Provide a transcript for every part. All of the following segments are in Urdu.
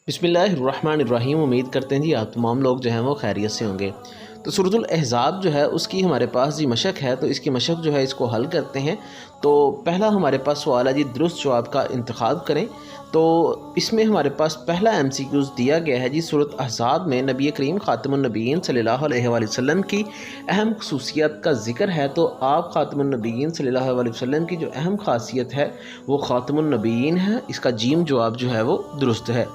بسم اللہ الرحمن الرحیم۔ امید کرتے ہیں جی آپ تمام لوگ جو ہیں وہ خیریت سے ہوں گے۔ تو سورۃ الاحزاب جو ہے اس کی ہمارے پاس جی مشق ہے، تو اس کی مشق جو ہے اس کو حل کرتے ہیں۔ تو پہلا ہمارے پاس سوال ہے جی درست جواب کا انتخاب کریں۔ تو اس میں ہمارے پاس پہلا MCQs دیا گیا ہے جی سورۃ احزاب میں نبی کریم خاتم النبیین صلی اللہ علیہ وآلہ وسلم کی اہم خصوصیات کا ذکر ہے۔ تو آپ خاتم النبیین صلی اللہ علیہ وسلم کی جو اہم خاصیت ہے وہ خاتم النبیین ہے۔ اس کا جیم جواب جو ہے وہ درست ہے۔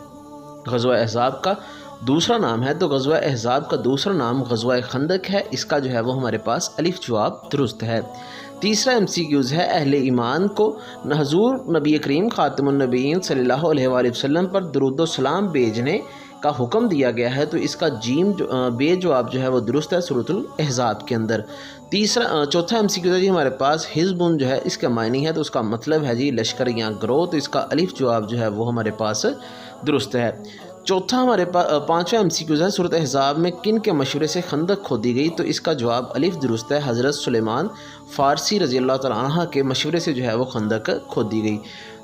غزوہ احزاب کا دوسرا نام ہے، تو غزوہ احزاب کا دوسرا نام غزوہ خندق ہے۔ اس کا جو ہے وہ ہمارے پاس الف جواب درست ہے۔ تیسرا MCQs ہے اہل ایمان کو حضور نبی کریم خاتم النبیین صلی اللہ علیہ وآلہ وسلم پر درود و سلام بھیجنے کا حکم دیا گیا ہے، تو اس کا جیم بے جواب جو ہے وہ درست ہے سورۃ الاحزاب کے اندر۔ چوتھا MCQ ہے جی ہمارے پاس حزب جو ہے اس کا معنی ہے، تو اس کا مطلب ہے جی لشکر یا گروہ، تو اس کا الف جواب جو ہے وہ ہمارے پاس درست ہے۔ چوتھا ہمارے پانچواں MCQ ہے سورۃ احزاب میں کن کے مشورے سے خندق کھودی گئی، تو اس کا جواب الف درست ہے۔ حضرت سلیمان فارسی رضی اللہ تعالیٰ عنہ کے مشورے سے جو ہے وہ خندق کھودی گئی۔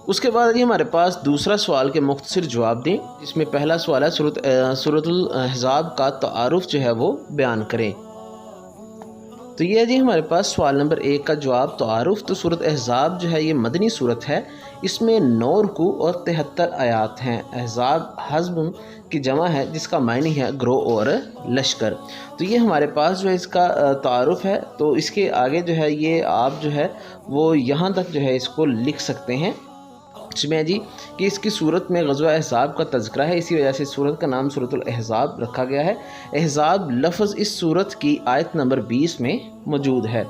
اس کے بعد یہ ہمارے پاس دوسرا سوال کے مختصر جواب دیں، جس میں پہلا سوال ہے سورۃ الاحزاب کا تعارف جو ہے وہ بیان کریں۔ تو یہ جی ہمارے پاس سوال نمبر 1 کا جواب تعارف۔ تو سورۃ احزاب جو ہے یہ مدنی صورت ہے، اس میں 9 رکوع اور 73 آیات ہیں۔ احزاب حزب کی جمع ہے جس کا معنی ہے گروہ اور لشکر۔ تو یہ ہمارے پاس جو ہے اس کا تعارف ہے، تو اس کے آگے جو ہے یہ آپ جو ہے وہ یہاں تک جو ہے اس کو لکھ سکتے ہیں۔ اس میں جی کہ اس کی صورت میں غزوہ احزاب کا تذکرہ ہے، اسی وجہ سے صورت کا نام سورۃ الاحزاب رکھا گیا ہے۔ احزاب لفظ اس صورت کی آیت نمبر 20 میں موجود ہے۔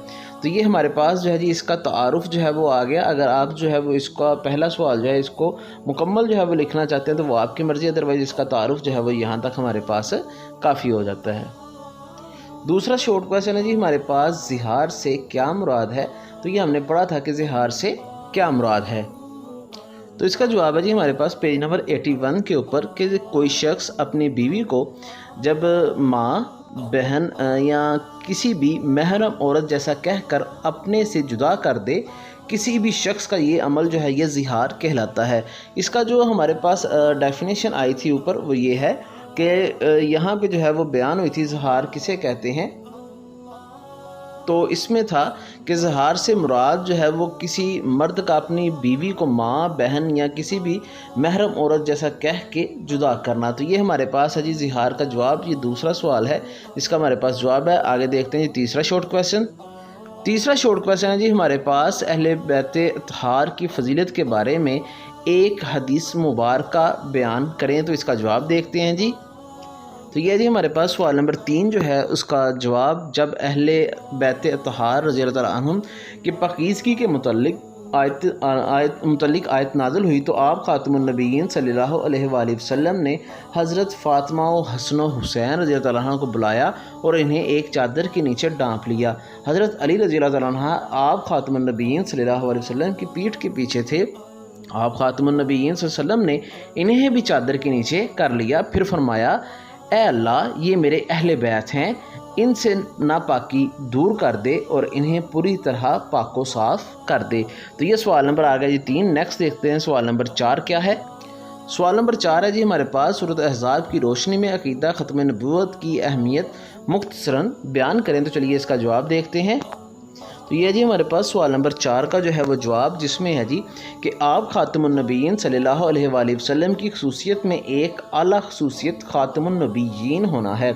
تو یہ ہمارے پاس جو ہے جی اس کا تعارف جو ہے وہ آ گیا۔ اگر آپ جو ہے وہ اس کا پہلا سوال جو ہے اس کو مکمل جو ہے وہ لکھنا چاہتے ہیں تو وہ آپ کی مرضی، ادروائز اس کا تعارف جو ہے وہ یہاں تک ہمارے پاس کافی ہو جاتا ہے۔ دوسرا شارٹ کویسچن ہے جی ہمارے پاس زہار سے کیا مراد ہے، تو یہ ہم نے پڑھا تھا کہ زہار سے کیا مراد ہے۔ تو اس کا جواب ہے جی ہمارے پاس پیج نمبر 81 کے اوپر کہ کوئی شخص اپنی بیوی کو جب ماں، بہن یا کسی بھی محرم عورت جیسا کہہ کر اپنے سے جدا کر دے، کسی بھی شخص کا یہ عمل جو ہے یہ زہار کہلاتا ہے۔ اس کا جو ہمارے پاس ڈیفینیشن آئی تھی اوپر وہ یہ ہے کہ یہاں پہ جو ہے وہ بیان ہوئی تھی زہار کسے کہتے ہیں، تو اس میں تھا کہ زہار سے مراد جو ہے وہ کسی مرد کا اپنی بیوی کو ماں، بہن یا کسی بھی محرم عورت جیسا کہہ کے جدا کرنا۔ تو یہ ہمارے پاس ہے جی زہار کا جواب، یہ دوسرا سوال ہے جس کا ہمارے پاس جواب ہے۔ آگے دیکھتے ہیں جی تیسرا شارٹ کویسچن۔ تیسرا شارٹ کویسچن ہے جی ہمارے پاس اہل بیت اطہار کی فضیلت کے بارے میں ایک حدیث مبارکہ بیان کریں، تو اس کا جواب دیکھتے ہیں جی۔ تو یہ جی ہمارے پاس سوال نمبر 3 جو ہے اس کا جواب، جب اہل بیت اطہار رضی اللہ تعالیٰ عنہم کی پاکیزگی کے متعلق آیت نازل ہوئی تو آپ خاتم النبیین صلی اللہ علیہ وآلہ وسلم نے حضرت فاطمہ و حسن و حسین رضی اللہ تعالیٰ عنہ کو بلایا اور انہیں ایک چادر کے نیچے ڈانپ لیا۔ حضرت علی رضی اللہ تعالیٰ عنہ آپ خاتم النبیین صلی اللہ علیہ وسلم کی پیٹھ کے پیچھے تھے۔ آپ خاتم النبیین صلی اللہ علیہ وسلم نے انہیں بھی چادر کے نیچے کر لیا، پھر فرمایا اے اللہ یہ میرے اہل بیت ہیں، ان سے ناپاکی دور کر دے اور انہیں پوری طرح پاک و صاف کر دے۔ تو یہ سوال نمبر آ گیا جی 3۔ نیکسٹ دیکھتے ہیں سوال نمبر 4 کیا ہے۔ سوال نمبر 4 ہے جی ہمارے پاس سورۃ احزاب کی روشنی میں عقیدہ ختم نبوت کی اہمیت مختصراً بیان کریں، تو چلیے اس کا جواب دیکھتے ہیں۔ تو یہ جی ہمارے پاس سوال نمبر 4 کا جو ہے وہ جواب، جس میں ہے جی کہ آپ خاتم النبیین صلی اللہ علیہ وآلہ وسلم کی خصوصیت میں ایک اعلیٰ خصوصیت خاتم النبیین ہونا ہے۔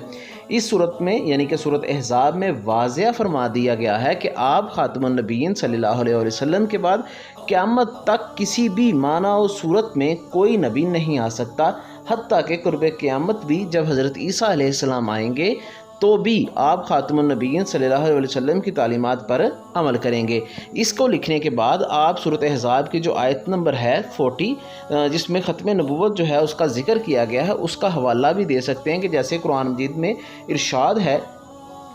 اس صورت میں یعنی کہ سورۃ احزاب میں واضح فرما دیا گیا ہے کہ آپ خاتم النبیین صلی اللہ علیہ وآلہ وسلم کے بعد قیامت تک کسی بھی معنی و صورت میں کوئی نبی نہیں آ سکتا، حتیٰ کہ قرب قیامت بھی جب حضرت عیسیٰ علیہ السلام آئیں گے تو بھی آپ خاتم النبیین صلی اللہ علیہ وسلم کی تعلیمات پر عمل کریں گے۔ اس کو لکھنے کے بعد آپ سورۃ احزاب کی جو آیت نمبر ہے 40 جس میں ختم نبوت جو ہے اس کا ذکر کیا گیا ہے، اس کا حوالہ بھی دے سکتے ہیں کہ جیسے قرآن مجید میں ارشاد ہے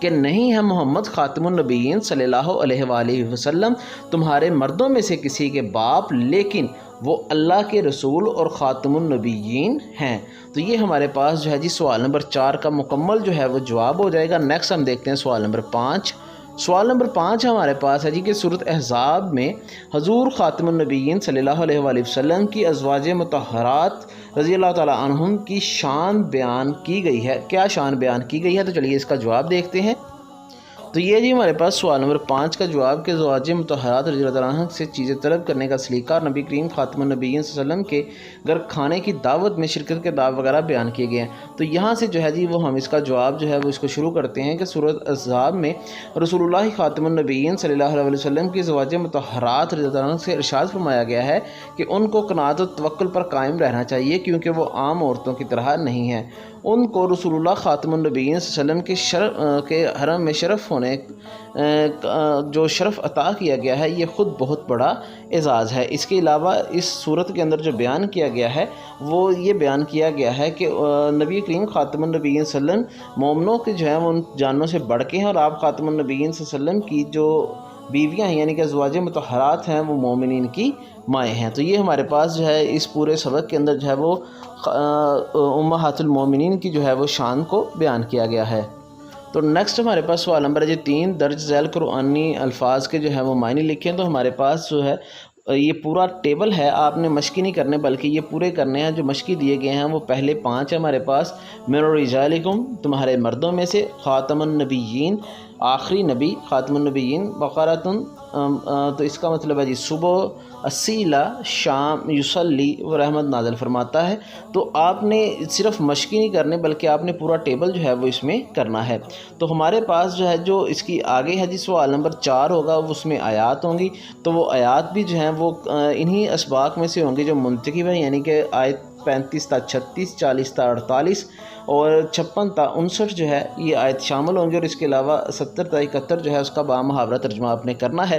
کہ نہیں ہے محمد خاتم النبیین صلی اللہ علیہ وآلہ وسلم تمہارے مردوں میں سے کسی کے باپ، لیکن وہ اللہ کے رسول اور خاتم النبیین ہیں۔ تو یہ ہمارے پاس جو ہے جی سوال نمبر 4 کا مکمل جو ہے وہ جواب ہو جائے گا۔ نیکسٹ ہم دیکھتے ہیں سوال نمبر 5۔ سوال نمبر 5 ہمارے پاس ہے جی کہ سورۃ احزاب میں حضور خاتم النبیین صلی اللہ علیہ وآلہ وسلم کی ازواج مطہرات رضی اللہ تعالیٰ عنہم کی شان بیان کی گئی ہے، کیا شان بیان کی گئی ہے؟ تو چلیے اس کا جواب دیکھتے ہیں۔ تو یہ جی ہمارے پاس سوال نمبر 5 کا جواب کہ ازواج مطہرات رضی اللہ تعالیٰ عنہ سے چیزیں طلب کرنے کا سلیقہ اور نبی کریم خاتم النبیین صلی اللہ علیہ وسلم کے گھر کھانے کی دعوت میں شرکت کے دعوت وغیرہ بیان کیے گئے ہیں۔ تو یہاں سے جو ہے جی وہ ہم اس کا جواب جو ہے وہ اس کو شروع کرتے ہیں کہ سورۃ احزاب میں رسول اللہ خاتم النبیین صلی اللہ علیہ وسلم کی ازواج مطہرات رضی اللہ عنہ سے ارشاد فرمایا گیا ہے کہ ان کو قناعت و توکل پر قائم رہنا چاہیے، کیونکہ وہ عام عورتوں کی طرح نہیں ہیں۔ ان کو رسول اللہ خاتم النبیین صلی اللہ علیہ وسلم کے حرم میں شرف ہونے جو شرف عطا کیا گیا ہے یہ خود بہت بڑا اعزاز ہے۔ اس کے علاوہ اس صورت کے اندر جو بیان کیا گیا ہے وہ یہ بیان کیا گیا ہے کہ نبی کریم خاتم النبیین صلی اللہ علیہ وسلم مومنوں کے جو ہیں وہ ان جانوں سے بڑھ کے ہیں، اور آپ خاتم النبیین صلی اللہ علیہ وسلم کی جو بیویاں ہیں یعنی کہ ازواج مطہرات ہیں وہ مومنین کی مائیں ہیں۔ تو یہ ہمارے پاس جو ہے اس پورے سبق کے اندر جو ہے وہ امہات المومنین کی جو ہے وہ شان کو بیان کیا گیا ہے۔ تو نیکسٹ ہمارے پاس سوال نمبر ہے جی 3 درج ذیل قرآنی الفاظ کے جو ہے وہ معنی لکھیں۔ تو ہمارے پاس جو ہے یہ پورا ٹیبل ہے، آپ نے مشقی نہیں کرنے بلکہ یہ پورے کرنے ہیں۔ جو مشقی دیے گئے ہیں وہ پہلے 5 ہیں ہمارے پاس۔ من رجالکم تمہارے مردوں میں سے، خاتم النبیین آخری نبی، خاتم النبیین بقرۃ تو اس کا مطلب ہے جی صبح، اصیلہ شام، یصلی و رحمت نازل فرماتا ہے۔ تو آپ نے صرف مشقی نہیں کرنے بلکہ آپ نے پورا ٹیبل جو ہے وہ اس میں کرنا ہے۔ تو ہمارے پاس جو ہے جو اس کی آگے ہے جی سوال نمبر 4 ہوگا، اس میں آیات ہوں گی۔ تو وہ آیات بھی جو ہیں وہ انہی اسباق میں سے ہوں گی جو منتخب ہیں، یعنی کہ آیت 35 تا 36، 40 تا 48 اور 56 تا 59 جو ہے یہ آیت شامل ہوں گے، اور اس کے علاوہ 70 تا 71 جو ہے اس کا بامحاورہ ترجمہ آپ نے کرنا ہے۔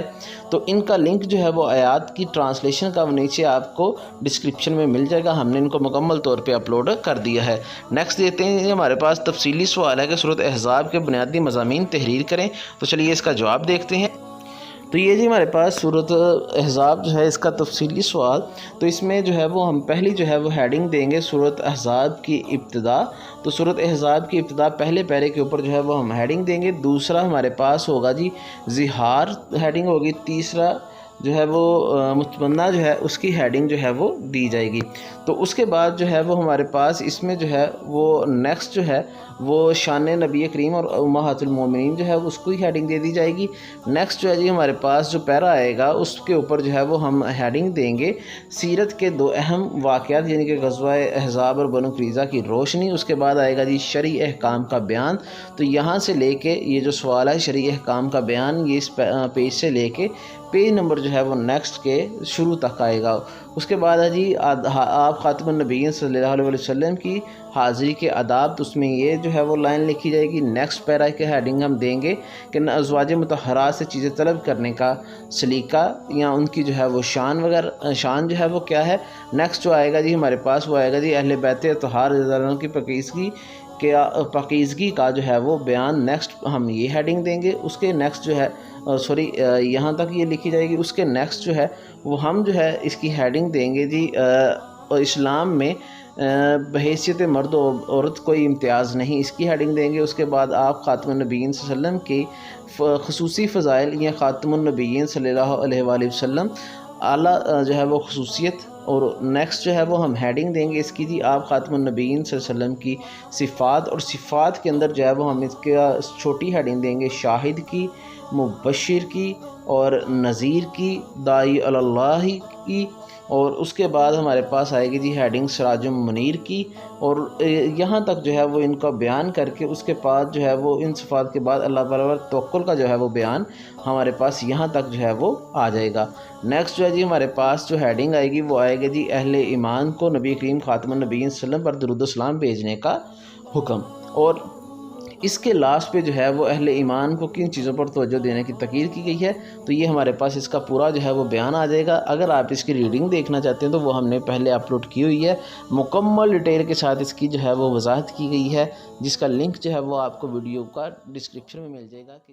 تو ان کا لنک جو ہے وہ آیات کی ٹرانسلیشن کا نیچے آپ کو ڈسکرپشن میں مل جائے گا، ہم نے ان کو مکمل طور پہ اپلوڈ کر دیا ہے۔ نیکسٹ دیتے ہیں یہ ہمارے پاس تفصیلی سوال ہے کہ سورۃ احزاب کے بنیادی مضامین تحریر کریں۔ تو چلیے اس کا جواب دیکھتے ہیں۔ تو یہ جی ہمارے پاس سورۃ احزاب جو ہے اس کا تفصیلی سوال، تو اس میں جو ہے وہ ہم پہلی جو ہے وہ ہیڈنگ دیں گے سورۃ احزاب کی ابتدا۔ تو سورۃ احزاب کی ابتدا پہلے پیرے کے اوپر جو ہے وہ ہم ہیڈنگ دیں گے۔ دوسرا ہمارے پاس ہوگا جی زہار ہیڈنگ ہوگی۔ تیسرا جو ہے وہ متمنہ جو ہے اس کی ہیڈنگ جو ہے وہ دی جائے گی۔ تو اس کے بعد جو ہے وہ ہمارے پاس اس میں جو ہے وہ نیکسٹ جو ہے وہ شان نبی کریم اور امہات المومنین جو ہے اس کو ہی ہیڈنگ دے دی جائے گی۔ نیکسٹ جو ہے جی ہمارے پاس جو پیرا آئے گا اس کے اوپر جو ہے وہ ہم ہیڈنگ دیں گے سیرت کے 2 اہم واقعات، یعنی کہ غزوہ احزاب اور بنو قریظہ کی روشنی۔ اس کے بعد آئے گا جی شرعی احکام کا بیان۔ تو یہاں سے لے کے یہ جو سوال ہے شرعی احکام کا بیان، یہ اس پیج سے لے کے پیج نمبر جو ہے وہ نیکسٹ کے شروع تک آئے گا۔ اس کے بعد ہے جی آپ خاتم النبیین صلی اللہ علیہ وسلم کی حاضری کے آداب، تو اس میں یہ جو ہے وہ لائن لکھی جائے گی۔ نیکسٹ پیرا کے ہیڈنگ ہم دیں گے کہ ازواج مطہرات سے چیزیں طلب کرنے کا سلیقہ یا ان کی جو ہے وہ شان وغیرہ، شان جو ہے وہ کیا ہے۔ نیکسٹ جو آئے گا جی ہمارے پاس وہ آئے گا جی اہل بیت اطہار رضی اللہ عنہ کی پاکیزگی کا جو ہے وہ بیان۔ نیکسٹ ہم یہ ہیڈنگ دیں گے۔ اس کے نیکسٹ جو ہے یہاں تک یہ لکھی جائے گی۔ اس کے نیکسٹ جو ہے وہ ہم جو ہے اس کی ہیڈنگ دیں گے جی اسلام میں بحیثیت مرد و عورت کوئی امتیاز نہیں، اس کی ہیڈنگ دیں گے۔ اس کے بعد آپ خاتم النبیین صلی اللہ علیہ وسلم کی خصوصی فضائل یا خاتم النبیین صلی اللہ علیہ وآلہ وسلم اعلیٰ جو ہے وہ خصوصیت، اور نیکسٹ جو ہے وہ ہم ہیڈنگ دیں گے اس کی جی آپ خاتم النبیین صلی اللہ علیہ وسلم کی صفات، اور صفات کے اندر جو ہے وہ ہم اس کا چھوٹی ہیڈنگ دیں گے شاہد کی، مبشر کی اور نذیر کی، داعی اللہ کی، اور اس کے بعد ہمارے پاس آئے گی جی ہیڈنگ سراج منیر کی، اور یہاں تک جو ہے وہ ان کا بیان کر کے اس کے بعد جو ہے وہ ان صفات کے بعد اللہ پر توکل کا جو ہے وہ بیان ہمارے پاس یہاں تک جو ہے وہ آ جائے گا۔ نیکسٹ جو ہے جی ہمارے پاس جو ہیڈنگ آئے گی وہ آئے گا جی اہل ایمان کو نبی کریم خاتم النبیین صلی اللہ علیہ وسلم پر درود و سلام بھیجنے کا حکم، اور اس کے لاسٹ پہ جو ہے وہ اہل ایمان کو کن چیزوں پر توجہ دینے کی تقریر کی گئی ہے۔ تو یہ ہمارے پاس اس کا پورا جو ہے وہ بیان آ جائے گا۔ اگر آپ اس کی ریڈنگ دیکھنا چاہتے ہیں تو وہ ہم نے پہلے اپلوڈ کی ہوئی ہے، مکمل ڈیٹیل کے ساتھ اس کی جو ہے وہ وضاحت کی گئی ہے، جس کا لنک جو ہے وہ آپ کو ویڈیو کا ڈسکرپشن میں مل جائے گا کہ